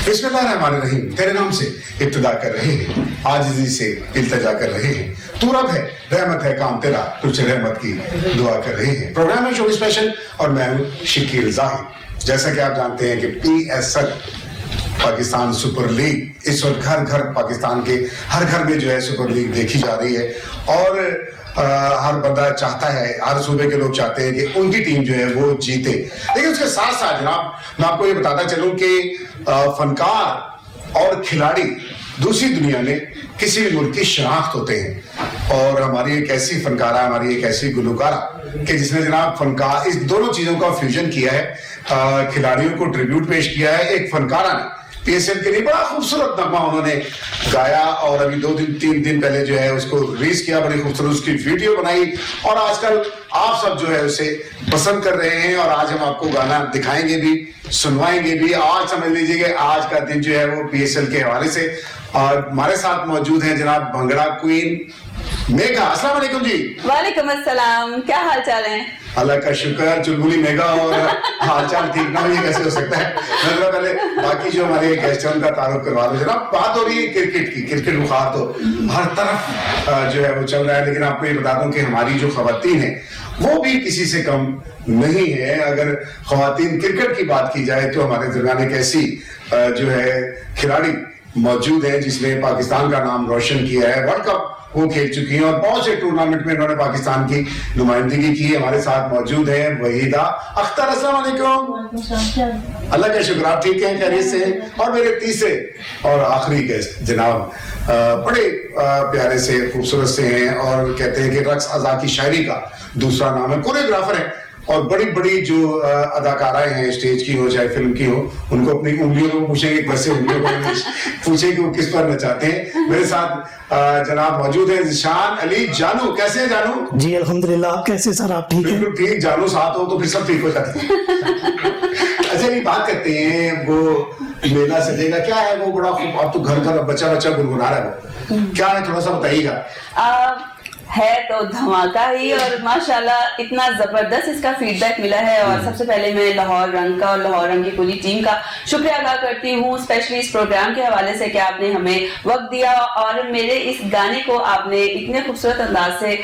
बिस्मिल्लाहिर्रहमानिर्रहीम, तेरे नाम से इब्तिदा कर रहे हैं, आजिज़ी से इल्तिजा कर रहे हैं। तू रब है, रहमत है काम तेरा, तुझे रहमत की दुआ कर रहे हैं। प्रोग्राम है शो स्पेशल और मैं हूँ शकील जाहिद। जैसा कि आप जानते हैं कि PSL पाकिस्तान सुपर लीग इस वक्त घर घर पाकिस्तान के हर घर में जो है सुपर लीग देखी जा रही है और हर बंदा चाहता है, हर सूबे के लोग चाहते हैं कि उनकी टीम जो है वो जीते। लेकिन उसके साथ साथ जनाब मैं आपको ये बताता चलूं कि फनकार और खिलाड़ी दूसरी दुनिया में किसी भी मुल्क की शनाख्त होते हैं और हमारी एक ऐसी फनकारा, हमारी एक ऐसी गुलकारा कि जिसने जनाब फनकार इस दोनों चीजों का फ्यूजन किया है, खिलाड़ियों को ट्रिब्यूट पेश किया है। एक फनकारा ने PSL के लिए बड़ा खूबसूरत नगमा उन्होंने गाया और अभी 2-3 दिन पहले जो है उसको रिलीज किया, बड़ी खूबसूरत उसकी वीडियो बनाई और आजकल आप सब जो है उसे पसंद कर रहे हैं और आज हम आपको गाना दिखाएंगे भी, सुनवाएंगे भी। आज समझ लीजिए कि आज का दिन जो है वो PSL के हवाले से। और हमारे साथ मौजूद हैं जनाब भंगड़ा क्वीन मेघा। अस्सलाम वालेकुम जी। वालेकुम अस्सलाम, क्या हाल चाल है? अल्लाह का शुक्र। चुलबुली मेघा और हालचाल ठीक ना हो ये कैसे हो सकता है? मैं पहले बाकी जो हमारे गेस्ट हैं उनका तारुफ करवा दो जनाब। बात हो रही है क्रिकेट की, क्रिकेट बुखार तो हर तरफ जो है वो चल रहा है, लेकिन आपको ये बता दूं कि हमारी जो खवातीन है वो भी किसी से कम नहीं है। अगर खवातीन क्रिकेट की बात की जाए तो हमारे दरमियान एक ऐसी जो है खिलाड़ी मौजूद है जिसने पाकिस्तान का नाम रोशन किया है। वर्ल्ड कप वो खेल चुकी हैं और बहुत से टूर्नामेंट में उन्होंने पाकिस्तान की नुमाइंदगी की। हमारे साथ मौजूद है वहीदा अख्तर। अस्सलाम वालेकुम। अल्लाह का शुक्र, आप ठीक हैं, खैरियत से हैं? और मेरे तीसरे और आखिरी गेस्ट जनाब बड़े प्यारे से खूबसूरत से हैं और कहते हैं कि रक्स अज़ा की शायरी का दूसरा नाम है, कोरियोग्राफर है और बड़ी बड़ी जो अदाकाराएं हैं स्टेज की हो चाहे फिल्म की हो, उनको अपनी उंगलियों को पूछेंगे, कैसे उंगलियों को पूछेंगे कि वो किस पर नचाते हैं। मेरे साथ जनाब मौजूद है ज़िशान अली जानू। कैसे हैं जानू? जी अल्हम्दुलिल्लाह, आप कैसे सर? आप ठीक हैं? बिल्कुल ठीक। जानू साथ हो तो फिर सब ठीक हो जाता है। अच्छा ये बात करते हैं, वो मेला सजेगा क्या है वो बड़ा खूब, अब तो घर घर बच्चा बच्चा गुनगुना रहा है, वो क्या है थोड़ा सा बताइएगा। है तो धमाका ही और माशाल्लाह इतना जबरदस्त इसका फीडबैक मिला है। और सबसे पहले मैं लाहौर रंग का और लाहौर रंग की पूरी टीम का शुक्रिया अदा करती हूँ, स्पेशली इस प्रोग्राम के हवाले से कि आपने हमें वक्त दिया और मेरे इस गाने को आपने इतने खूबसूरत अंदाज से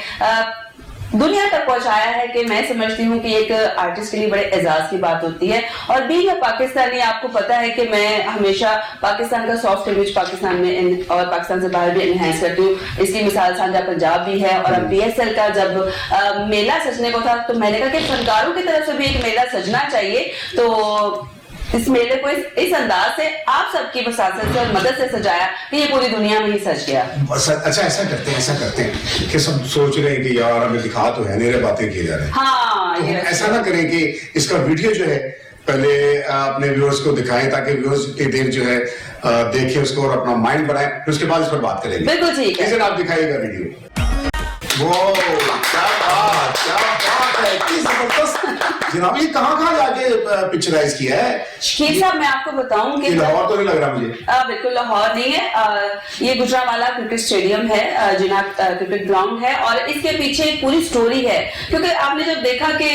दुनिया तक पहुंचाया है कि मैं समझती हूँ कि एक आर्टिस्ट के लिए बड़े एजाज की बात होती है। और बीइंग अ पाकिस्तानी, आपको पता है कि मैं हमेशा पाकिस्तान का सॉफ्ट इमेज पाकिस्तान में और पाकिस्तान से बाहर भी एनहांस करती हूँ। इसकी मिसाल साझा पंजाब भी है। और अब PSL का जब मेला सजने को था तो मैंने कहा कि फनकारों की तरफ से भी एक मेला सजना चाहिए, तो इस मेले को इस अंदाज से आप सबकी वसासत से और मदद से सजाया कि ये पूरी दुनिया में ही सज गया। अच्छा ऐसा करते हैं कि सब सोच रहे हैं कि यार हमें दिखा तो है, मेरे बातें किए जा रहे हैं। हाँ, तो ऐसा ना करें कि इसका वीडियो जो है पहले अपने व्यूअर्स को दिखाएं ताकि व्यूअर्स की देर जो है देखें उसको और अपना माइंड बनाए, फिर उसके बाद इस पर बात करेंगे। बिल्कुल ठीक है। आप दिखाइएगा वीडियो। वो क्या बात है, किस जबरदस्त जनाब, ये कहाँ जाके पिक्चराइज किया है? शकील साहब मैं आपको बताऊं कि लाहौर तो नहीं लग रहा मुझे। बिल्कुल लाहौर नहीं है, ये गुजरांवाला क्रिकेट स्टेडियम है, जिनाब क्रिकेट ग्राउंड है और इसके पीछे एक पूरी स्टोरी है। क्योंकि आपने जब देखा कि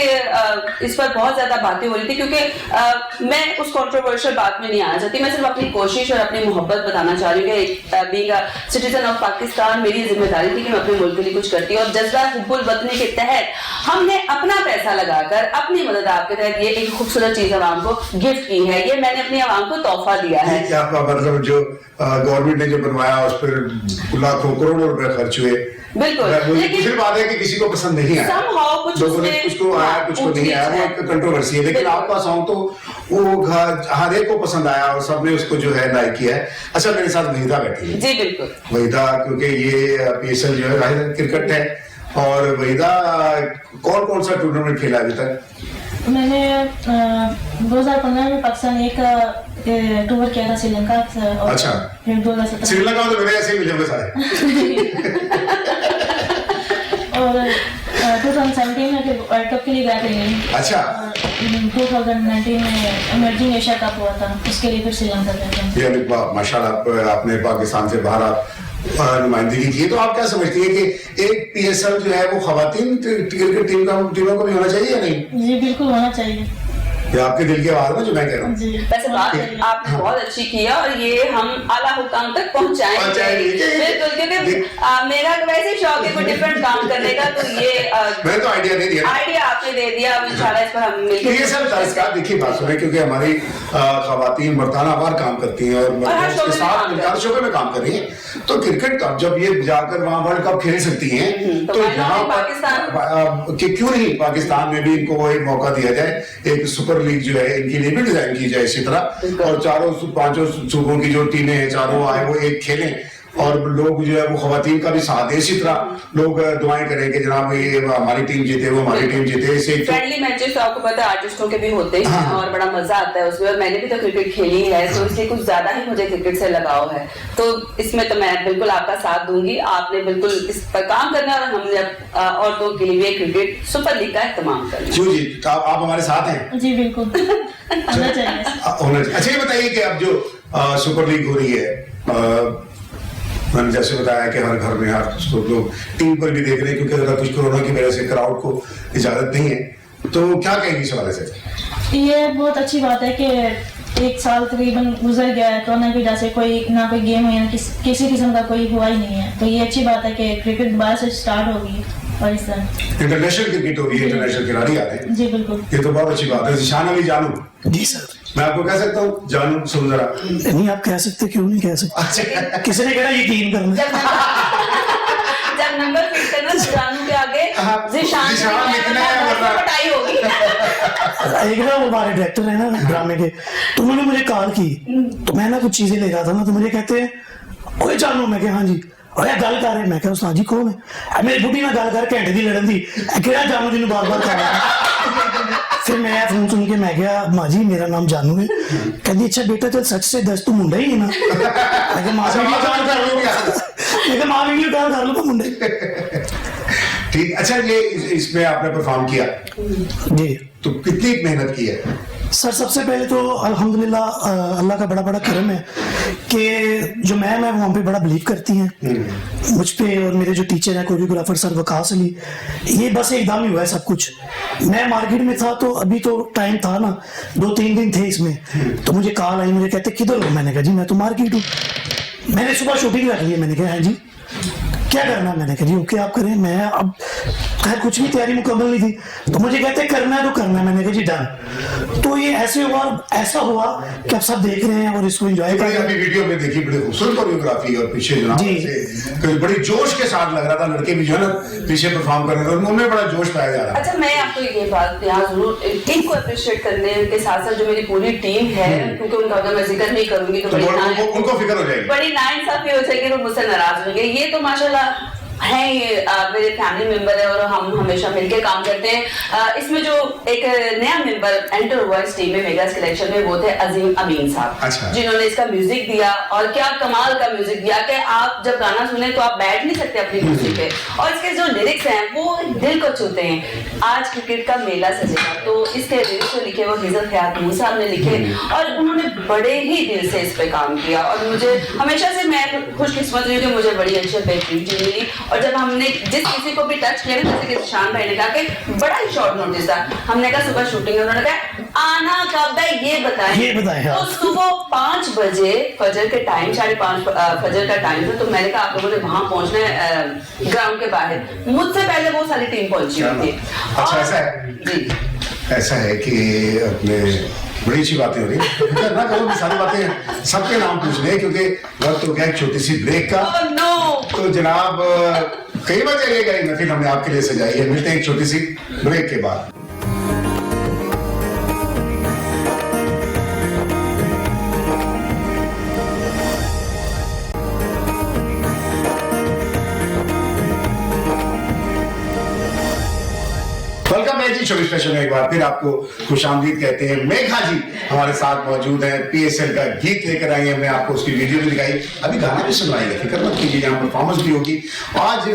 इस पर बहुत ज्यादा बातें हो रही थी, क्योंकि मैं उस कंट्रोवर्शियल बात में नहीं आना चाहती, मैं सिर्फ अपनी कोशिश और अपनी मोहब्बत बताना चाह रही हूँ कि being a citizen of Pakistan मेरी जिम्मेदारी थी कि मैं अपने मुल्क के लिए कुछ करती हूँ। और जज्बा हुब्बुल वतनी के तहत हमने अपना पैसा लगाकर अपनी मदद आपके तहत ये एक खूबसूरत चीज आवाम को गिफ्ट की है, ये मैंने अपनी आवाम को तोहफा दिया है। क्या मतलब जो गवर्नमेंट ने जो बनवाया उस पर लाखों करोड़ों रुपए खर्च हुए। बिल्कुल, लेकिन फिर बात है कि किसी को पसंद नहीं आया, कुछ को आया कुछ को नहीं आया, वो एक कंट्रोवर्सी है। लेकिन आपका सॉन्ग तो वो हर एक को पसंद आया और सबने उसको जो है लाइक किया है। अच्छा मेरे साथ वहीदा बैठी है। जी बिल्कुल वहीदा, क्योंकि ये PSL जो है क्रिकेट है और वहीदा कौन कौन सा टूर्नामेंट खेला अभी तक? मैंने 2015 में पाकिस्तान एक टूर किया था श्रीलंका। अच्छा, फिर 2017 श्रीलंका में तो मेरे ऐसे ही मिले हुए सारे। और 2017 में फिर वर्ल्ड कप के लिए गया था। अच्छा, 2019 में इमर्जिंग एशिया कप हुआ था, उसके लिए फिर श्रीलंका गया था। माशाल्लाह आपने पाकिस्तान से बाहर नुमाइंदगी की। तो आप क्या समझती है कि एक PSL जो है वो खवातीन क्रिकेट टीमों को भी होना चाहिए या नहीं? जी बिल्कुल होना चाहिए। ये आपके दिल की आवाज है जो मैं कह रहा हूँ। जी। वैसे बात आपने बहुत अच्छी की है और ये हम आला हुकाम तक पहुंचाएंगे बिल्कुल, क्योंकि मेरा वैसे शौक है कोई डिफरेंट काम करने का, तो ये मैंने तो आइडिया दे दिया, आइडिया आपने दे दिया। अब इंशाल्लाह इस पर हम मिलकर ये सब दरअसल देखिए बात सुने, क्योंकि हमारी खवातीन मर्दानावार काम करती हैं और हर शोबे उसके में साथ काम करती हर शोबे में काम कर रही हैं, तो क्रिकेट अब जब ये जाकर वहाँ वर्ल्ड कप खेल सकती हैं तो यहाँ पर क्यों नहीं पाकिस्तान में भी इनको वो एक मौका दिया जाए, एक सुपर लीग जो है इनके लिए भी डिजाइन की जाए इसी तरह, और चारों पांचों सूबों की जो टीमें हैं चारों आए वो एक खेलें और लोग जो है वो खवातीन का भी साथ दे। इसी तरह लोग दुआएं करेंगे जनाब ये हमारी टीम जीते, वो हमारी टीम जीते। इसे फ्रेंडली मैचेस तो आपको पता है आर्टिस्टों के भी होते हैं और बड़ा मजा आता है उसमें, और मैंने भी तो क्रिकेट खेली है तो इसलिए कुछ ज्यादा ही मुझे क्रिकेट से लगाव है, तो इसमें तो मैं बिल्कुल आपका साथ दूंगी। आपने बिल्कुल इस पर काम करना और हम जब औरतों के लिए क्रिकेट सुपर लीग का इस्तेमाल करना। क्यों जी, आप हमारे साथ हैं? जी बिल्कुल होना चाहिए। अच्छा ये बताइए कि अब जो सुपर लीग हो रही है, मैंने जैसे बताया कि हर घर में हर लोग टीवी पर भी देख रहे हैं, क्योंकि अगर कुछ कोरोना की वजह से क्राउड को इजाजत नहीं है, तो क्या कहेंगे इस हवाले से? ये बहुत अच्छी बात है कि एक साल तकरीबन गुजर गया है, कोरोना की वजह से कोई ना कोई गेम हो या किसी किस्म का कोई हुआ ही नहीं है, तो ये अच्छी बात है कि क्रिकेट दोबारा से स्टार्ट होगी और इस तरह इंटरनेशनल क्रिकेट हो रही है, इंटरनेशनल खिलाड़ी आ रहे हैं। जी बिल्कुल, ये तो बहुत अच्छी बात है। जिशान अली जानू, जी सर। मैं आपको कह सकता हूँ जानू, सुन जरा। नहीं आप कह सकते, क्यों नहीं कह सकते? अच्छा किसी ने कहना यकीन करना। जब नंबर फिट करना तो जानू के आगे जिशान लिखना है वरना पटाई होगी। एक ना वो हमारे डायरेक्टर है ना ड्रामे के, तो उन्होंने मुझे कॉल की, तो मैं ना कुछ चीजें ले रहा था ना, तो मुझे कहते हैं ओए जानू, मैं कहा हाँ जी, ओए गल कर रहे, मैं कहा उस्ताद जी कौन है? मेरी बुढ़ी ना गल कर घंटे दी लड़न दी, केड़ा जानू जिन्होंने बार बार कहा। फिर मैं फोन सुन के मैं गया माँ जी मेरा नाम जानू है, कहती अच्छा बेटा चल सच से दस तू मुंडा ही है ना? मैं कहा माँ वीडियो कॉल कर लो, मैं कहा माँ वीडियो कॉल कर लो मैं मुंडा ही। ठीक। अच्छा ये इसमें आपने परफॉर्म किया जी, तो कितनी मेहनत की है? सर सबसे पहले तो अल्हम्दुलिल्लाह अल्लाह का बड़ा बड़ा करम है कि जो मैम है वो हम पे बड़ा बिलीव करती हैं मुझ पे, और मेरे जो टीचर हैं कोरियोग्राफर सर वकास अली, ये बस एकदम ही हुआ है सब कुछ। मैं मार्केट में था तो अभी तो टाइम था ना, 2-3 दिन थे इसमें, तो मुझे कॉल आई, मुझे कहते किधर हो? मैंने कहा जी मैं तो मार्केट हूँ। मैंने सुबह शूटिंग रख ली है, मैंने कहा है जी क्या करना? मैंने कहा जी ओके आप करें। मैं अब खैर कुछ भी तैयारी मुकम्मल नहीं थी, तो मुझे कहते करना है तो करना है। मैंने कहा जी डन। तो ये ऐसे हुआ, ऐसा हुआ कि आप सब देख रहे हैं और इसको एंजॉय कर रहे हैं। अभी वीडियो में देखी बड़ी खूबसूरत कोरियोग्राफी और पीछे जनाब से बड़ी जोश के साथ लग रहा था, लड़के भी जो है ना पीछे परफॉर्म कर रहे थे, उनमें बड़ा जोश पाया जा रहा है। अच्छा मैं आपको ये बात यहाँ जरूर टीम को अप्रिशिएट करने के साथ साथ जो मेरी पूरी टीम है, क्योंकि उनका अगर मैं जिक्र नहीं करूंगी तो उनको फिक्र हो जाएगी, बड़ी नाइंसाफी हो जाएगी, वो मुझसे नाराज होंगे। ये तो माशाल्लाह है, ये मेरे फैमिली मेंबर है और हम हमेशा मिलके काम करते हैं। इसमें जो एक नया मेंबर एंटर हुआ इस टीम में मेगास कलेक्शन में, वो थे अजीम अमीन साहब। अच्छा। जिन्होंने इसका म्यूजिक दिया, और क्या कमाल का म्यूजिक दिया कि आप जब गाना सुने तो आप बैठ नहीं सकते अपनी कुर्सी पे, और इसके जो लिरिक्स हैं वो दिल को छूते हैं। आज क्रिकेट का मेला सजेगा, तो इसके लिरिक्स जो लिखे वो हिजत हयात मूसा साहब ने लिखे, और उन्होंने बड़े ही दिल से इस पे काम किया, और मुझे हमेशा से मैं खुशकिस्मत रही हूँ कि मुझे बड़ी अच्छी बेहतरीन टीम मिली। और जब हमने जिस किसी को भी टच किया ना, जैसे कि शान भाई ने कहा कि बड़ा ही शॉर्ट नोटिस था, हमने कहा सुबह शूटिंग है, उन्होंने कहा आना कब है ये बताएं। तो सुबह 5 बजे फजर के टाइम, 5:30 फजर का टाइम था, तो मैंने कहा आप लोगों ने वहां पहुंचना है ग्राउंड के बाहर। मुझसे पहले वो सारी टीम पहुंची हुई थी। अच्छा ऐसा है जी, ऐसा है कि अपने बड़ी अच्छी बातें हो रही है ना, करो सारी बातें सबके नाम पूछ ले, क्योंकि वक्त हो गया एक छोटी सी ब्रेक का। तो जनाब कई बार जाइएगा ये महफिल हमने आपके लिए सजाई है। मिलते हैं एक छोटी सी ब्रेक के बाद। वेलकम है जी शो स्पेशल में एक बार फिर आपको खुशामदीद कहते हैं। मेघा जी हमारे साथ मौजूद है, पीएसएल का गीत लेकर आई है, मैं आपको उसकी वीडियो भी दिखाई, अभी गाना भी सुनवाएंगे, फिक्र मत कीजिए, यहाँ परफॉर्मेंस भी होगी। आज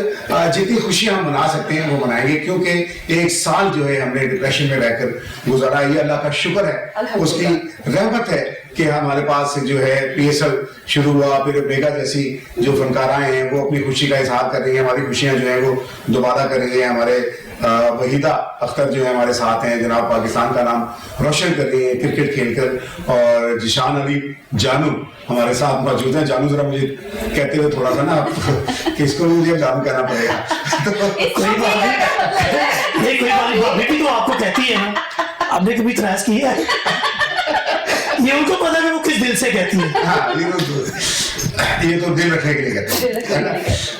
जितनी खुशी हम मना सकते हैं वो मनाएंगे, क्योंकि एक साल जो है हमने डिप्रेशन में रहकर गुजारा, ये अल्लाह का शुक्र है, उसकी रहमत है कि हमारे पास जो है पीएसएल शुरू हुआ, फिर मेगा जैसी जो फनकाराएं हैं वो अपनी खुशी का इजहार कर रही हैं, हमारी खुशियां जो है वो दोबारा कर रही हैं, हमारे वहीदा अख्तर जो है हमारे साथ हैं, जनाब पाकिस्तान का नाम रोशन कर रही है क्रिकेट खेलकर, और जिशान अली जानू हमारे साथ मौजूद हैं। जानू जरा मुझे कहते हुए थोड़ा सा ना कि इसको भी मुझे जानू कहना पड़ेगा। कोई बात नहीं, कोई बात नहीं, भाभी भी तो आपको कहती है ना, आपने कभी त्रास किया है? ये उनको पता है वो किस दिल से कहती है। हाँ, ये तो दिल रखने के लिए कहते हैं।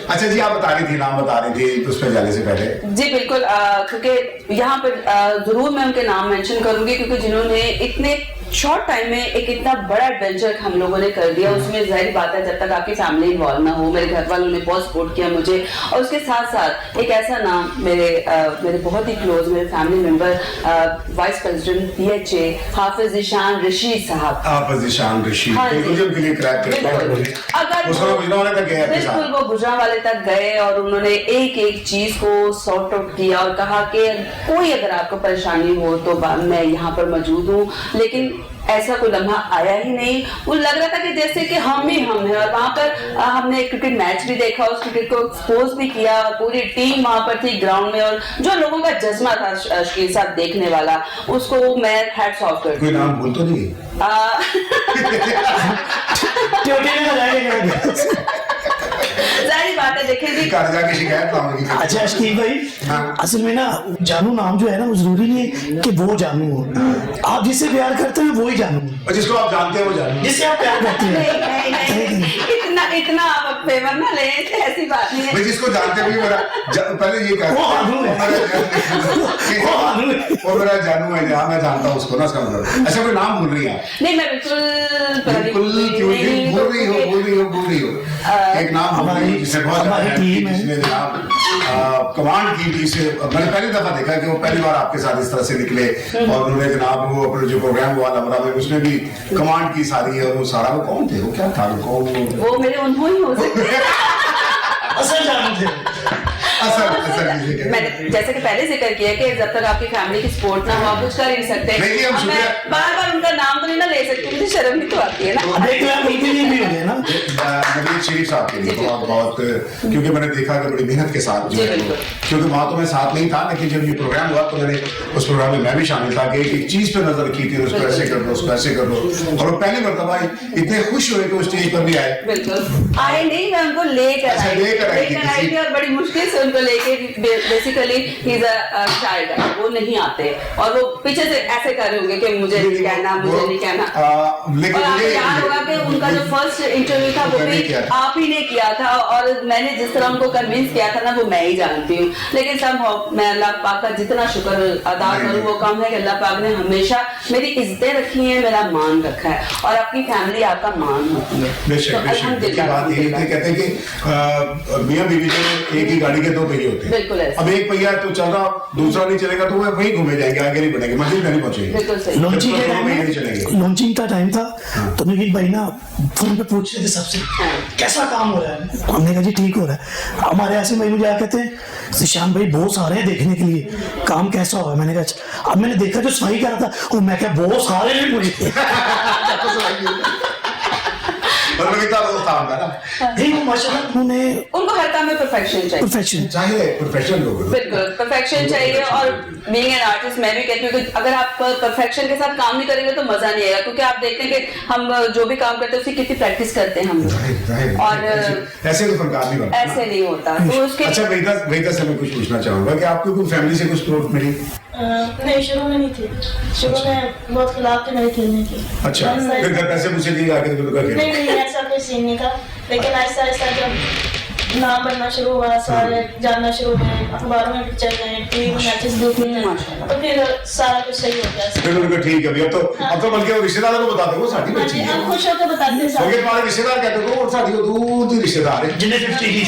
अच्छा जी, आप बता रही थी, नाम बता रही थी उस पर जाने से पहले। जी बिल्कुल, क्योंकि यहाँ पर जरूर मैं उनके नाम मेंशन करूंगी, क्योंकि जिन्होंने इतने शॉर्ट टाइम में एक इतना बड़ा एडवेंचर हम लोगों ने कर दिया, उसमें जाहिर बात है जब तक आपकी फैमिली इन्वॉल्व ना हो, मेरे घर वालों ने बहुत सपोर्ट किया मुझे, और उसके साथ साथ एक ऐसा नाम मेरे बहुत ही क्लोज मेरे family member vice president PHA हाफिज ज़ीशान रशीद साहब। हाफिज ज़ीशान रशीद, हाँ जी। बिल्कुल के लिए क्रैक करते हैं। अगर गुजरांवाले तक गए आपके साथ? बिल्कुल, वो गुजरांवाले तक गए और उन्होंने एक एक चीज को सॉर्ट आउट किया और कहा कि कोई अगर आपको परेशानी हो तो मैं यहाँ पर मौजूद हूँ। लेकिन ऐसा कोई लम्हा आया ही नहीं, वो लग रहा था कि जैसे कि हम ही हम हैं। और वहां पर हमने क्रिकेट मैच भी देखा, उस क्रिकेट को एक्सपोज भी किया, पूरी टीम वहां पर थी ग्राउंड में, और जो लोगों का जज्बा था शकील साहब देखने वाला, उसको मैं हैट्स ऑफ करती कोई नाम बोल तो नहीं? जाहिर बात है, देखें जी, घर जाके शिकायत लाऊंगी। अच्छा अशकील भाई, हाँ। असल में ना जानू नाम जो है ना, वो जरूरी नहीं है कि वो जानू हो। आप जिससे प्यार करते हैं वो ही जानू हो, और जिसको आप जानते हैं वो जानू। जिससे आप प्यार करते हैं। नहीं, इतना आप फेवर ना ले, ऐसी बात नहीं है। मैं जिसको जानते भी पहले ये कहता वो जानू है। वो मेरा जानू है, जहाँ मैं जानता हूँ उसको ना, इसका मतलब। अच्छा, कोई नाम भूल रही है? नहीं, मैं बिल्कुल क्यों नहीं बोल रही हो? एक नाम हमारी जिसे बहुत जिसने जनाब कमांड की थी, इसे मैंने पहली दफा देखा कि वो पहली बार आपके साथ इस तरह से निकले, और उन्होंने जनाब वो अपने जो प्रोग्राम हुआ लमरा में उसमें भी कमांड की सारी है, वो सारा वो कौन थे, वो क्या था, वो मेरे उन्होंने हो सकते असल जानू थे। मैंने जैसे कि पहले जिक्र किया कि जब तक आपकी फैमिली की सपोर्ट ना हो आप कुछ कर ही नहीं सकते। मैं बार बार उनका नाम तो नहीं ना ले सकती, मुझे शर्म भी तो आती है ना। नवीद शरीफ साहब के लिए बहुत, क्योंकि मैंने देखा कि बड़ी मेहनत के साथ जो है, क्योंकि वहां तो मैं साथ नहीं था, लेकिन जब ये प्रोग्राम हुआ तो मैंने उस प्रोग्राम में मैं भी शामिल था कि एक चीज पे नजर रखी थी, उसको ऐसे कर लो, उसको ऐसे कर लो, और वो पहली मरतबा इतने खुश हुए कि उस स्टेज पर भी आए। बिल्कुल आए नहीं, मैं उनको लेकर आई थी, और बड़ी मुश्किल से उनको लेके, basically he is a child, वो नहीं आते, और वो पीछे से ऐसे कर रहे होंगे कि मुझे नहीं कहना, मुझे नहीं कहना। लेकिन और आपको याद होगा कि उनका जो फर्स्ट इंटरव्यू था वो भी आप ही ने किया था, और मैंने जिस तरह उनको कन्विंस किया था ना, वो मैं ही जानती हूँ। लेकिन सब मैं अल्लाह पाक का जितना शुक्र अदा करूँ वो कम है कि अल्लाह पाक ने हमेशा मेरी इज्जतें रखी है, मेरा मान रखा है, और आपकी फैमिली आपका मान होती है। बेशक बात ये कहते हैं कि मियां बीवी जो एक ही गाड़ी के दो पहिए होते हैं। बिल्कुल ऐसा। अब एक पहिया तो चल रहा, दूसरा नहीं चलेगा तो वो वहीं घूमे जाएंगे, आगे नहीं बढ़ेंगे, मंजिल में नहीं पहुंचेंगे। बिल्कुल सही। लॉन्चिंग का टाइम था, तो नवीद भाई ना फोन पे पूछ रहे थे सबसे कैसा काम हो रहा है। हमने कहा जी ठीक हो रहा है। हमारे ऐसे भाई मुझे कहते हैं ज़ीशान भाई बहुत सारे हैं देखने के लिए, काम कैसा हुआ। मैंने कहा अब मैंने देखा जो सफाई कर रहा था, वो मैं क्या बहुत सारे हैं मुझे उनको हर काम में परफेक्शन चाहिए, प्रोफेशनल लोग बिल्कुल परफेक्शन चाहिए। और बीइंग एन आर्टिस्ट मैं भी कहती हूँ कि अगर आप परफेक्शन के साथ काम नहीं करेंगे तो मजा नहीं आएगा, क्योंकि आप देखते हैं कि हम जो भी काम करते हैं उसकी कितनी प्रैक्टिस करते हैं हम लोग, और ऐसे तो फनकार नहीं बनता, ऐसे नहीं होता। तो उसके अच्छा वेदा से मैं कुछ पूछना चाहूंगा कि आपको कोई फैमिली से कुछ सपोर्ट मिली? नहीं, शुरू में नहीं थी, शुरू में बहुत खिलाफ थे मेरे खेलने की। अच्छा, फिर घर पैसे पूछे दिए आके नहीं, ऐसा कोई सीन नहीं था, लेकिन ऐसा ऐसा जब नाम बनना शुरू हुआ, सारे जानना शुरू हुए, अखबारों में पिक्चर गए, टीवी में मैचेस देखने, तो फिर सारा कुछ सही हो गया। फिर उनको ठीक है अभी अब तो बल्कि रिश्तेदारों को बताते हो साथी बच्ची है, हम खुश होकर बताते हैं क्योंकि तुम्हारे रिश्तेदार कहते हो और साथी को दूर दूर रिश्तेदार है जिन्हें 50 की हम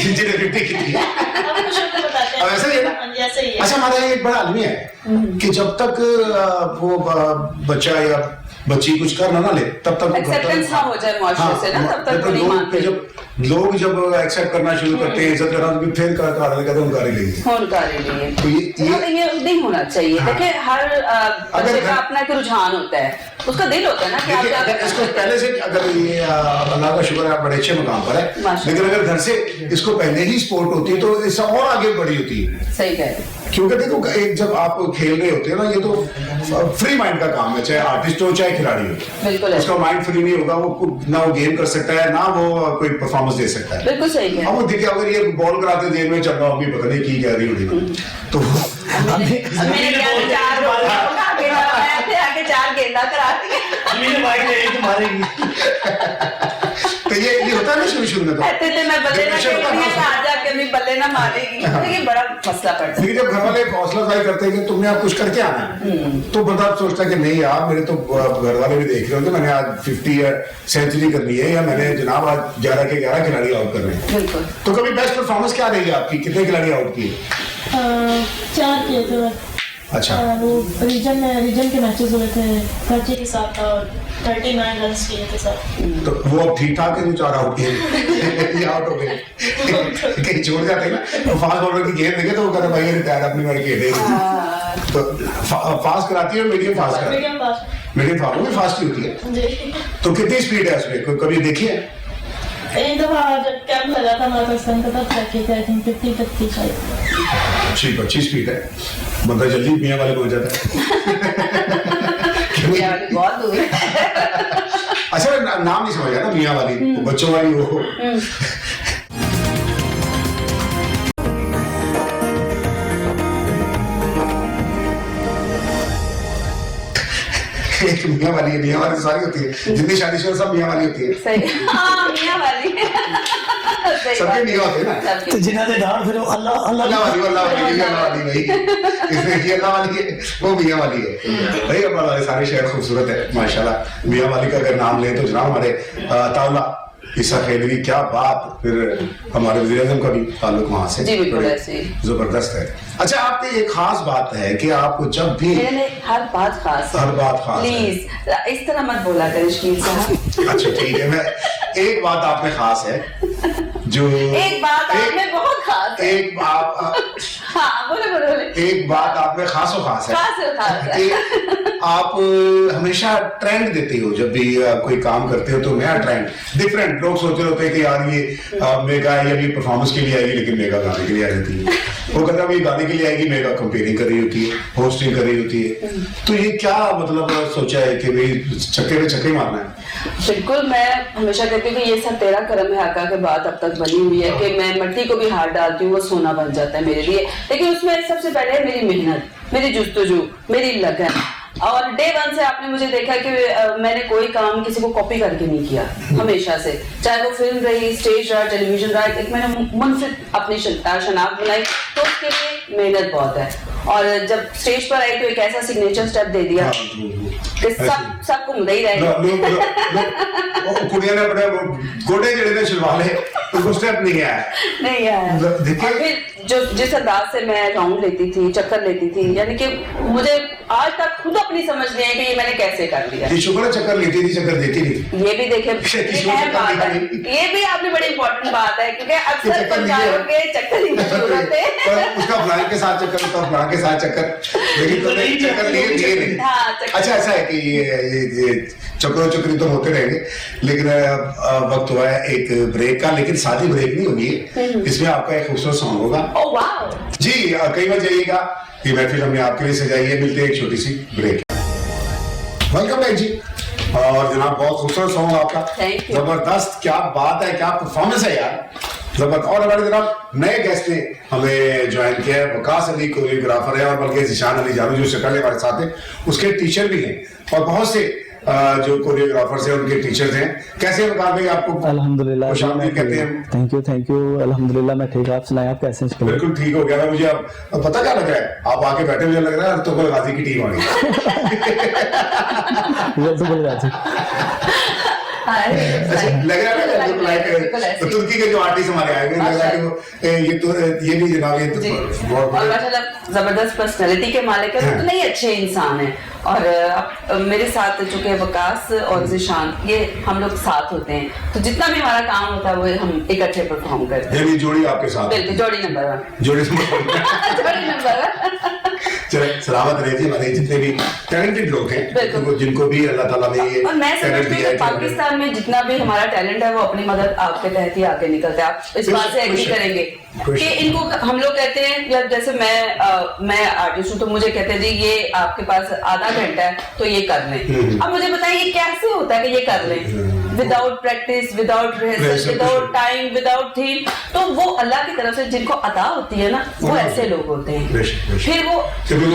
खुश होकर बताते हैं। अब ऐसा ही है ना? ऐसा ही है। अच्छा, हमारा एक बड़ा आदमी है कि जब तक वो बच्चा या बच्ची कुछ कर ना ले तब तक एक्सेप्टेंस ना हो जाए माशरे से ना, तब तक नहीं मानते। लोग जब एक्सेप्ट करना शुरू करते हैं, इज्जत करना, तो फिर उनकारी लेंगे। तो ये नहीं होना चाहिए। देखिए हर बच्चे का अपना एक रुझान होता है, उसका दिल होता है ना कि अगर इसको पहले से, अगर ये अल्लाह का शुक्र है आप बड़े अच्छे मुकाम पर है, लेकिन अगर घर से इसको पहले ही सपोर्ट होती है तो इससे और आगे बढ़ी होती है। सही कह रहे हैं। क्योंकि देखो एक जब आप खेल रहे होते हैं ना, ये तो फ्री माइंड का काम है, चाहे आर्टिस्ट हो चाहे खिलाड़ी हो। बिल्कुल है। उसका माइंड फ्री नहीं होगा, वो ना वो गेम कर सकता है ना वो कोई परफॉर्मेंस दे सकता है। बिल्कुल सही है। अब वो देखिए अगर ये बॉल कराते देर में चल रहा हूँ, अभी पता नहीं की कह रही होगी, तो मैंने आगे 4 गेंदा करा तो ये होता है ना शुरू में, तो कहते थे मैं बल्ले ना खेलूंगी, आज जाके मैं बल्ले ना मारेगी, लेकिन बड़ा मसला पड़ता है। लेकिन जब घर वाले हौसला अफजाई करते हैं कि तुमने आप कुछ करके आना है, तो बंदा सोचता है कि नहीं यार, मेरे तो घर वाले भी देख रहे होंगे, मैंने आज 50 सेंचुरी करनी है, या मैंने जनाब आज 11 के 11 खिलाड़ी आउट करने हैं। बिल्कुल। तो कभी बेस्ट परफॉर्मेंस क्या रहेगी आपकी, कितने खिलाड़ी आउट किए? 4 किए थे। अच्छा। वो रीजन के मैचेस हुए थे, 30 के साथ और 39 रन किए थे सर। तो वो अब ठीक ठाक है, 4 आउट किए आउट हो गए, कहीं छोड़ जाते हैं ना, तो फास्ट बॉलर की गेंद देखे तो वो कहते भाई रिटायर अपनी बार खेले। तो फास्ट कराती है, मीडियम फास्ट कराती है? मीडियम फास्ट, वो भी फास्ट ही होती है। जी। तो कितनी स्पीड है उसमें, कभी देखी है? एक दफा जब कैंप लगा था पाकिस्तान का, तब ट्रैक किया था, आई थिंक 50 शायद। अच्छी स्पीड है, बंदा जल्दी मियां वाले पहुंच जाता है। मियां वाली बहुत दूर है। अच्छा नाम नहीं समझ ना, मियां वाली, बच्चों वाली वो। एक मियां वाली है, मियां वाली सारी होती है, जितनी शादीशुदा सब मियां वाली होती है। सही, हाँ मियां वाली। सबके मियां होते हैं ना, तो जिन्होंने डांट फिर अल्लाह अल्लाह वाली भाई, इसमें ये अल्लाह वाली है, वो मियां वाली है भाई। हमारे सारे शहर खूबसूरत है माशाल्लाह। मियां वाली का अगर नाम ले तो जनाब हमारे ताउला ईसा खेलवी, क्या बात, फिर हमारे वज़ीर-ए-आज़म का भी ताल्लुक वहां से। जी बिल्कुल ऐसे जबरदस्त है। अच्छा आपकी ये खास बात है कि आपको जब भी हर बात खास है, हर बात खास है। प्लीज इस तरह मत बोला करें शकील साहब। अच्छा ठीक है, मैं एक बात आप में खास है, जो एक बात आप में बहुत खास है। एक आप हाँ बोले एक बात आप में खास है खास है। कि आप हमेशा ट्रेंड देते हो, जब भी कोई काम करते हो तो नया ट्रेंड, डिफरेंट। लोग सोच रहे होते हैं कि यार ये मेगा ये भी परफॉर्मेंस के लिए आएगी, लेकिन मेगा गाने के लिए आ जाती है। वो कहता है गाने के लिए आएगी, मेगा कंपेयरिंग कर रही होती है, होस्टिंग कर रही होती है। तो ये क्या मतलब सोचा है कि भाई छक्के पे छक्के मारना है? बिल्कुल, मैं हमेशा कहती हूँ कि ये सब तेरा कर्म है आका के बाद अब तक बनी हुई है कि मैं मिट्टी को भी हाथ डालती हूँ, वो सोना बन जाता है मेरे लिए। लेकिन उसमें सबसे पहले है मेरी मेहनत, मेरी जुस्तजू, मेरी लगन। और डे 1 से आपने मुझे देखा कि मैंने कोई काम किसी को कॉपी करके नहीं किया, हमेशा से, चाहे वो फिल्म रही, स्टेज रहा, टेलीविजन रहा, एक मैंने मुनफिद अपनी शनाख्त बनाई, तो उसके लिए मेहनत बहुत है। और जब स्टेज पर आई तो एक ऐसा सिग्नेचर स्टेप दे दिया कि सबको मुद्दा ही रहेगा। कुड़िया ने अपने गोडे जड़े ने छिलवा ले, तो स्टेप नहीं आया। नहीं आया। और फिर जो जिस अंदाज से मैं राउंड लेती थी, चक्कर लेती थी, यानी कि मुझे आज तक खुद अपनी समझ नहीं है कि ये मैंने कैसे कर लिया। ये शुक्र है चक्कर लेती थी, चक्कर देती नहीं। ये भी देखे, ये भी आपने बड़ी इंपॉर्टेंट बात है, क्योंकि अक्सर पंचायतों के चक्कर ही जरूरत है। उसका फलाने के साथ चक्कर, उसका फलाने के साथ चक्कर, लेकिन तो नहीं चक्कर लिए नहीं। अच्छा ऐसा है कि ये चक्रों चक्री तो होते रहेंगे, लेकिन वक्त हुआ है एक ब्रेक का, लेकिन साथ ही ब्रेक नहीं होगी, इसमें आपका एक खूबसूरत सॉन्ग होगा। ओह वाओ जी, कई बार जाइएगा, ये महफिल हमने आपके लिए सजाई है। मिलते हैं एक छोटी सी ब्रेक। वेलकम बैक जी। और जनाब बहुत खूबसूरत सॉन्ग आपका, जबरदस्त, क्या बात है, क्या परफॉर्मेंस है यार, जबरदस्त। और हमारे जनाब नए गेस्ट ने हमें ज्वाइन किया है, वकास अली कोरियोग्राफर है, और बल्कि जिशान अली जानू जो शक्ल हमारे साथ है, उसके टीचर भी हैं, और बहुत से जो कोरियोग्राफर्स हैं उनके टीचर्स हैं। कैसे हैं वकास भाई? आपको अल्हम्दुलिल्लाह कहते हैं। थैंक यू अल्हम्दुलिल्लाह मैं ठीक। आप सुनाएं, आप कैसे हैं? बिल्कुल ठीक हो गया। मुझे अब पता क्या लग रहा है, आप आके बैठे, मुझे लग रहा है तो कोई गाजी की टीम आ गई। अच्छा लग रहा है ना, तो तुर्की के जो आर्टिस्ट हमारे आए हुए, लग रहा है कि वो ये भी जनाब ये तो और माशाल्लाह जबरदस्त पर्सनालिटी के मालिक है, तो नहीं अच्छे इंसान है। और मेरे साथ चूंकि वकास और जिशान, ये हम लोग साथ होते हैं, तो जितना भी हमारा काम होता है वो हम इकट्ठे परफॉर्म करते हैं। जोड़ी आपके साथ, बिल्कुल जोड़ी नंबर 1, जोड़ी जोड़ी नंबर 1। चले सलामत रहिए हमारे जितने भी टैलेंटेड लोग हैं, जिनको भी अल्लाह ताला ने ये और मैं समझती हूँ पाकिस्तान में जितना भी हमारा टैलेंट है वो अपनी मदद आपके तहत ही आगे निकलता है। आप इस बात से एग्री करेंगे कि इनको हम लोग कहते हैं, या जैसे मैं आर्टिस्ट हूँ तो मुझे कहते हैं जी ये आपके पास आधा घंटा है तो ये कर लें। अब मुझे बताइए ये कैसे होता है कि ये कर लें without practice, without rehearsal, without time, without theme. तो वो अल्लाह की तरफ से जिनको अता होती है ना, वो ऐसे लोग होते हैं। फिर वो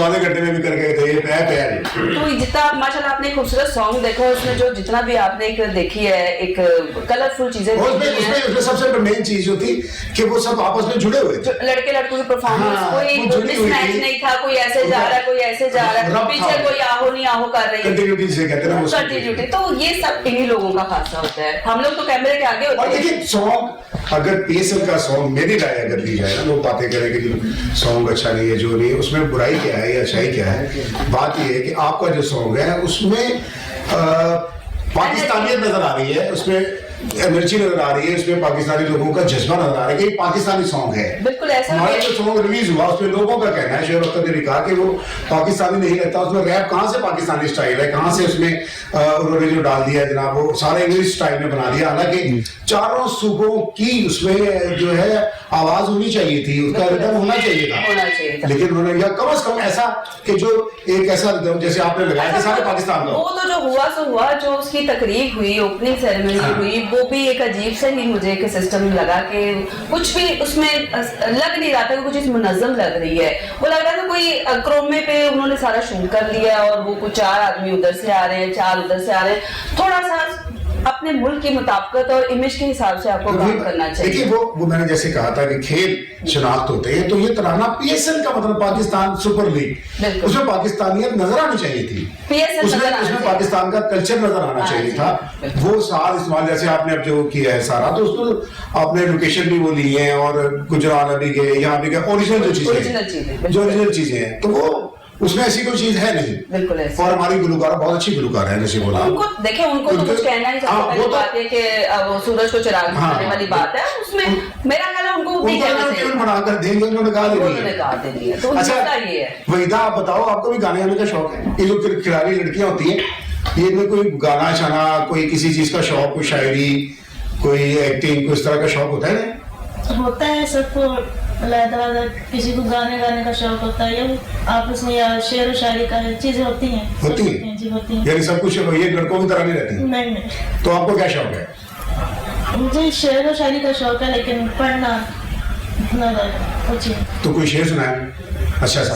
आधे घंटे में भी करके तो जितना माशाल्लाह आपने खूबसूरत सॉन्ग देखा, उसमें जो जितना भी आपने एक देखी है, एक कलरफुल चीजें उसमें सबसे मेन चीज जो थी कि वो सब आपस में जुड़े हुए थे, लड़के लड़कों की परफॉर्मेंस, कोई मिसमैच नहीं था, कोई ऐसे जा रहा है कोई ऐसे जा रहा है, पीछे कोई आहो नहीं आहो कर रही है, कंटिन्यूटी से कहते हैं ना, कंटिन्यूटी। तो ये सब इन्हीं लोगों का खासा होता है। हम लोग तो कैमरे के आगे होते हैं। और देखिए सॉन्ग, अगर पीएसएल का सॉन्ग मेरी राय अगर दी जाए ना, लोग बातें करें कि सॉन्ग अच्छा नहीं है, जो नहीं है, उसमें बुराई क्या है या अच्छाई क्या है। बात ये है कि आपका जो सॉन्ग है उसमें पाकिस्तानियत नजर आ रही है, उसमें एनर्जी नजर आ रही है, उसमें पाकिस्तानी लोगों का जज्बा नजर आ रहा है कि पाकिस्तानी सॉन्ग है। बिल्कुल ऐसा हमारा जो सॉन्ग रिलीज हुआ उसमें लोगों का कहना है, शोएब अख्तर ने भी कहा कि वो पाकिस्तानी नहीं लगता, उसमें रैप कहाँ से पाकिस्तानी स्टाइल है, कहाँ से उसमें उन्होंने जो डाल दिया जनाब वो सारा इंग्लिश स्टाइल में बना दिया। हालांकि चारों सूबों की उसमें जो है आवाज होनी चाहिए थी, उसका रिदम होना चाहिए था, लेकिन उन्होंने या कम से कम ऐसा कि जो एक ऐसा रिदम जैसे आपने लगाया था सारे पाकिस्तान का। वो तो जो हुआ सो हुआ, जो उसकी तकरीब हुई, ओपनिंग सेरेमनी हुई, वो भी एक अजीब से ही मुझे एक सिस्टम लगा के कुछ भी उसमें लग नहीं रहा था कि कुछ चीज मुनज़्ज़म लग रही है। वो लग रहा था कोई क्रोमे पे उन्होंने सारा शूट कर लिया और वो कुछ 4 आदमी उधर से आ रहे हैं, 4 उधर से आ रहे हैं। थोड़ा सा अपने मुल्क की मुताबिकत और इमेज के हिसाब से आपको काम करना चाहिए। देखिए वो मैंने जैसे कहा था कि खेल शनाख्त होते हैं, तो ये तराना पीएसएल का मतलब पाकिस्तान सुपर लीग, उसमें पाकिस्तानियत नजर आनी चाहिए थी, उसमें पाकिस्तान का कल्चर नजर आना चाहिए था। वो सार इस्तेमाल जैसे आपने अब जो किया है सारा, तो उसको आपने लोकेशन भी वो ली है और गुजरात भी गए, यहाँ भी गए, ओरिजिनल जो चीजें हैं, तो वो उसमें ऐसी कोई चीज है नहीं। बिल्कुल ऐसे। और हमारी गुलकार बहुत अच्छी गुलकार है, जैसे बोला उनको देखिए, उनको तो कुछ कहना ही सबसे पहली बात है कि वो सूरज को चिराग दिखाने वाली बात है, उसमें मेरा ख्याल है उनको नहीं कहना चाहिए, बनाकर देंगे, उन्होंने कहा देनी है। तो अच्छा ये है वहीदा, आप बताओ आपको भी गाने गाने का शौक है? ये जो खिलाड़ी लड़कियां होती हैं, ये इनमें कोई गाना शाना, कोई किसी चीज का शौक, कोई शायरी, कोई एक्टिंग, कोई इस तरह का शौक होता है? होता है सबको, किसी को गाने का शौक होता है, या आपस में या शेर व शायरी का चीजें होती हैं। होती है यानी सब कुछ ये लड़कों की तरह नहीं रहती? नहीं। तो आपको क्या शौक है? मुझे शेर व शायरी का शौक है, लेकिन पढ़ना कुछ। तो कोई शेर सुनाए अच्छा सा?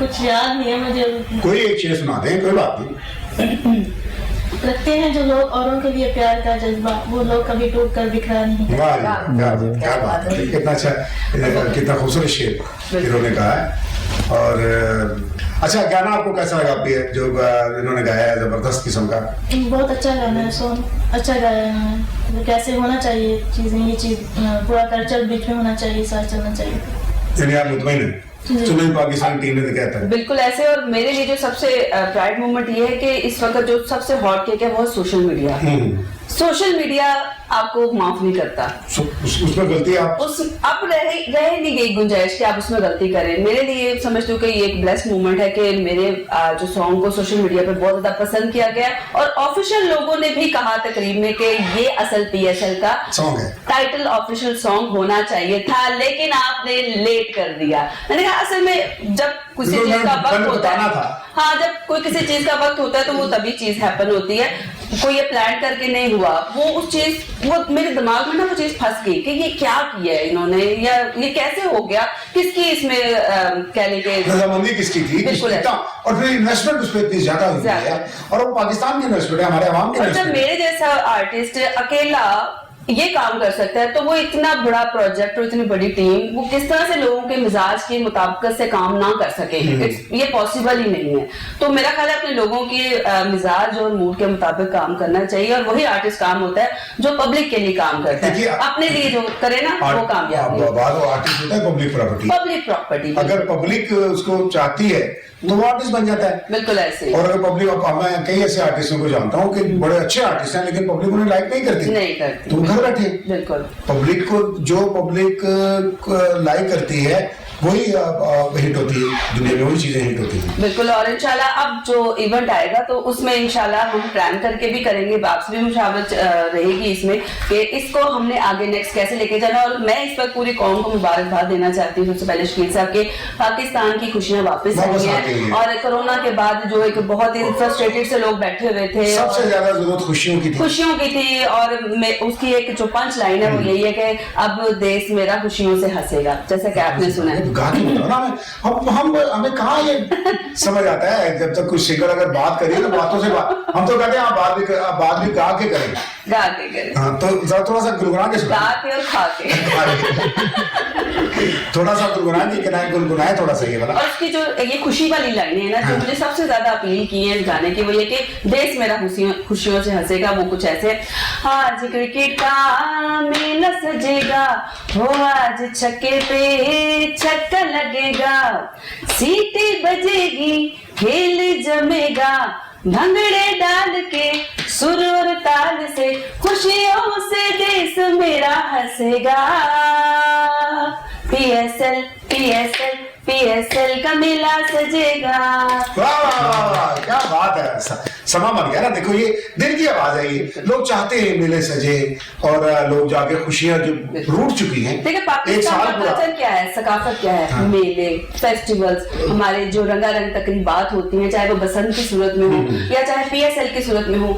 कुछ याद नहीं है मुझे। कोई एक शेर सुना दें, कोई बात नहीं। रखते हैं जो लोग औरों के लिए प्यार का जज्बा, वो लोग कभी टूट कर बिखरा नहीं। क्या बात है, कितना अच्छा, कितना खूबसूरत शेर इन्होंने कहा है। और अच्छा, गाना आपको कैसा लगा जो इन्होंने गाया है, जबरदस्त किस्म का? बहुत अच्छा गाना है, सॉन्ग अच्छा गाया है इन्होंने। कैसे होना चाहिए चीजें, ये चीज पूरा कल्चर बीच में होना चाहिए, साथ चलना चाहिए। यानी आप मुतमईन हैं पाकिस्तान टीम ने कहता है? बिल्कुल ऐसे। और मेरे लिए जो सबसे प्राइड मोमेंट ये है कि इस वक्त जो सबसे हॉट केक है वो सोशल मीडिया। सोशल मीडिया आपको माफ नहीं करता, उसमें गलती आप अब रह नहीं गई गुंजाइश कि आप उसमें गलती करें। मेरे लिए समझती हूँ कि ये एक ब्लेस्ड मोमेंट है कि मेरे जो सॉन्ग को सोशल मीडिया पे बहुत ज्यादा पसंद किया गया, और ऑफिशियल लोगों ने भी कहा तकरीब में कि ये असल पीएसएल का सॉन्ग है, टाइटल ऑफिशियल सॉन्ग होना चाहिए था, लेकिन आपने लेट कर दिया। मैंने कहा असल में जब किसी चीज का वक्त होता है, हाँ, जब कोई किसी चीज का वक्त होता है तो वो तभी चीज हैपन होती है, कोई ये प्लान करके नहीं हुआ। वो उस चीज, वो मेरे दिमाग में ना वो चीज फंस गई कि ये क्या किया है इन्होंने, या ये कैसे हो गया, किसकी इसमें कह लेंगे रजामंदी किसकी थी, और फिर इन्वेस्टमेंट उस पर इतनी ज्यादा हुई है, और वो पाकिस्तान की इन्वेस्टमेंट है, हमारे आवाम की। और जब मेरे जैसा आर्टिस्ट अकेला ये काम कर सकता है, तो वो इतना बड़ा प्रोजेक्ट और इतनी बड़ी टीम वो किस तरह से लोगों के मिजाज के मुताबिक से काम ना कर सके, ये पॉसिबल ही नहीं है। तो मेरा ख्याल है अपने लोगों के मिजाज और मूड के मुताबिक काम करना चाहिए, और वही आर्टिस्ट काम होता है जो पब्लिक के लिए काम करता है, अपने लिए जो करे ना वो कामयाब है। आर्टिस्ट होता है पब्लिक प्रॉपर्टी, अगर पब्लिक उसको चाहती है तो वो आर्टिस्ट बन जाता है। बिल्कुल ऐसे। और अगर पब्लिक, मैं कई ऐसे आर्टिस्टों को जानता हूँ कि बड़े अच्छे आर्टिस्ट हैं, लेकिन पब्लिक उन्हें लाइक नहीं करती, तुम घर बैठे। बिल्कुल। पब्लिक को जो पब्लिक लाइक करती है वही हिट होती है दुनिया में, वही चीजें हिट होती हैं। बिल्कुल। और इंशाल्लाह अब जो इवेंट आएगा तो उसमें इंशाल्लाह हम प्लान करके भी करेंगे, आपसे भी मुशावरत रहेगी इसमें कि इसको हमने आगे नेक्स्ट कैसे लेके जाना। और मैं इस वक्त पूरी कौम को मुबारकबाद देना चाहती हूँ सबसे पहले शकील साहब के, पाकिस्तान की खुशियां वापस आई हैं। और कोरोना के बाद जो एक बहुत ही फ्रस्ट्रेटेड से लोग बैठे हुए थे, सबसे ज्यादा जरूरत खुशियों की थी। और उसकी एक जो पंच लाइन है वो यही है कि अब देश मेरा खुशियों से हंसेगा, जैसा कि आपने सुना है। हम हमें कहाँ ये समझ आता है, जब तक कुछ सिंगर अगर बात करिए तो बातों से हम तो कहते हैं आप बात भी गा के करें, हाँ, तो थोड़ा सा गुनगुना के गा के और खा के थोड़ा सा गुनगुनाए थोड़ा सा ये वाला। और उसकी जो ये खुशी वाली लाइनें है ना, जो मुझे सबसे ज्यादा अपील की है इस गाने की, वो ये कि देश मेरा खुशियों से हंसेगा। वो कुछ ऐसे, आज क्रिकेट का मेला सजेगा, हो आज छक्के पे छक्का लगेगा, सीटी बजेगी खेल जमेगा, भंगड़े डाल के सुर और ताल से खुशियों से देश मेरा हंसेगा। PSL PSL PSL का मेला सजेगा। वाह वाह वाह, क्या बात है, समा बन गया ना। देखो ये दिल की आवाज है, ये लोग चाहते हैं मेले सजे और लोग जाके खुशियां जो रूठ चुकी हैं। देखिए पाकिस्तान का कल्चर क्या है, सकाफत क्या है, मेले, फेस्टिवल्स, हमारे जो रंगारंग तकरीबात होती हैं, चाहे वो बसंत की सूरत में हो या चाहे PSL की सूरत में हो।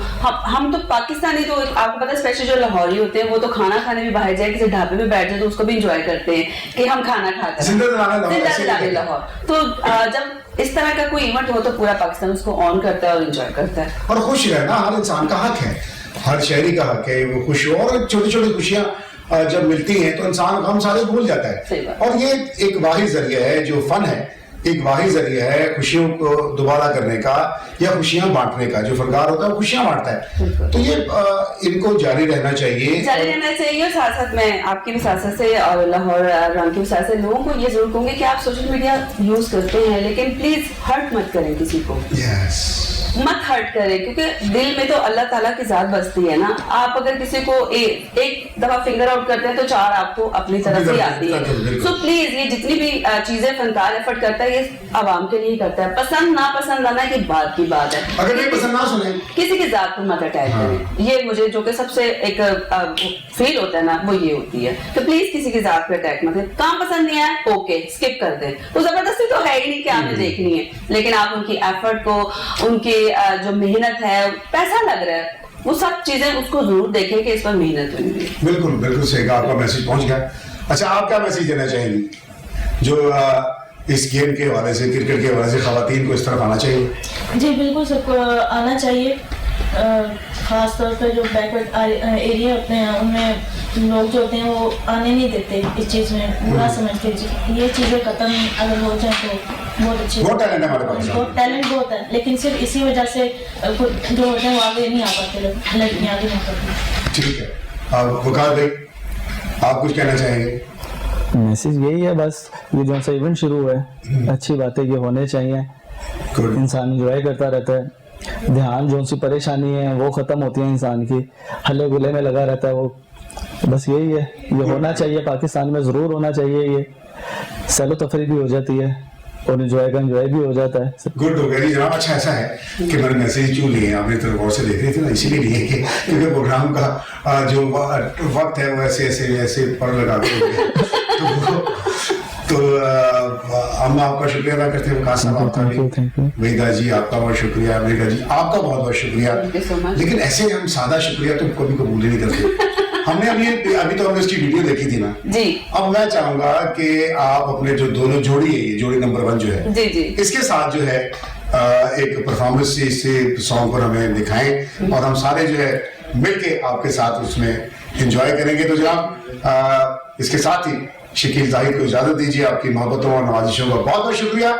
हम तो पाकिस्तानी, तो आपको पता है स्पेशली जो लाहौरी होते हैं वो तो खाना खाने भी बाहर जाए, किसी ढाबे में बैठ जाए तो उसको भी इंजॉय करते हैं कि हम खाना खाते हैं लाहौर। तो जब इस तरह का कोई इवेंट हो तो पूरा पाकिस्तान उसको ऑन करता है और एंजॉय करता है। और खुश रहना हर इंसान का हक है, हर शहरी का हक है वो खुश हो। और छोटी छोटी खुशियां जब मिलती हैं तो इंसान गम सारे भूल जाता है। और ये एक वाहिद जरिया है, जो फन है एक वाहिद जरिया है खुशियों को दोबारा करने का या खुशियां बांटने का। जो फनकार होता है वो खुशियां बांटता है, तो ये इनको जारी रहना चाहिए। और साथ साथ मैं आपके भी साथ से और लाहौर रंग के साथ से लोगों को ये जरूर कहूंगी कि आप सोशल मीडिया यूज करते हैं लेकिन प्लीज हर्ट मत करें किसी को। मत हर्ट करें, क्योंकि दिल में तो अल्लाह ताला की जात बसती है ना। आप अगर किसी को एक दफा फिंगर आउट करते हैं तो चार आपको अपनी तरफ से आती है। सो प्लीज ये जितनी भी चीजें फनकार एफर्ट करता है ये आवाम के लिए करता है। पसंद ना पसंद आना की बात है, अगर नहीं पसंद ना सुने, किसी की जात को मत अटैक करें। ये मुझे जो कि सबसे एक फील होता है ना वो ये होती है, तो प्लीज किसी की जात पे अटैक मत करें। काम पसंद नहीं आया ओके स्किप कर दें, तो जबरदस्ती तो है ही नहीं कि आपने देखनी है, लेकिन आप उनकी एफर्ट को, उनकी जो मेहनत है, पैसा लग रहा है, वो सब चीजें उसको जरूर देखें कि इस पर मेहनत हुई है। बिल्कुल बिल्कुल सही कहा, आपका मैसेज पहुंच गया। अच्छा, आप क्या मैसेज देना चाहेंगी जो इस गेम के हवाले से, क्रिकेट के हवाले से खवातीन को इस तरफ आना चाहिए? जी बिल्कुल सबको आना चाहिए, खास तौर पर जो बैकवर्ड एरिया होते हैं उनमें लोग जो होते हैं वो आने नहीं देते, इस चीज में बुरा समझते हैं। ये चीजें खत्म अगर हो जाए तो बहुत अच्छी, बहुत टैलेंट है हमारे पास, बहुत टैलेंट बहुत है, लेकिन सिर्फ इसी वजह से जो होते हैं वो आगे नहीं आ पाते, लड़कियां आगे नहीं पाती। ठीक है, अब वकार भाई आप कुछ कहना चाहेंगे? मैसेज यही है बस, ये जो सा इवेंट शुरू हुआ है अच्छी बात है, ये होने चाहिए, इंसान एंजॉय करता रहता है, ध्यान जो सी परेशानी है वो खत्म होती है, इंसान की हल्ले गुले में लगा रहता है वो, बस यही है, ये होना चाहिए, पाकिस्तान में जरूर होना चाहिए। ये सैलो तफरी भी हो जाती है और एंजॉय भी हो जाता है। गुड हो गया जी जनाब। अच्छा ऐसा है कि मैंने मैसेज क्यों लिए, आपने तो गौर से देख रहे थे ना, इसीलिए लिए कि क्योंकि प्रोग्राम का जो वक्त है वो ऐसे पर लगा तो हम आपका शुक्रिया अदा करते हैं। वकास साहब आपका भी, वेदा जी आपका बहुत शुक्रिया, वेदा जी आपका बहुत बहुत शुक्रिया। लेकिन ऐसे हम सादा शुक्रिया तो कभी कबूल ही नहीं करते। हमने अभी तो हमने इसकी वीडियो देखी थी ना जी। अब मैं चाहूंगा कि आप अपने जो दोनों जोड़ी है, ये जोड़ी नंबर 1 जो है जी जी, इसके साथ जो है एक परफॉर्मेंस से सॉन्ग पर हमें दिखाएं और हम सारे जो है मिलके आपके साथ उसमें एंजॉय करेंगे। तो जनाब इसके साथ ही शकील जाहिद को इजाजत दीजिए। आपकी मोहब्बतों और नवाजिशों का बहुत बहुत शुक्रिया।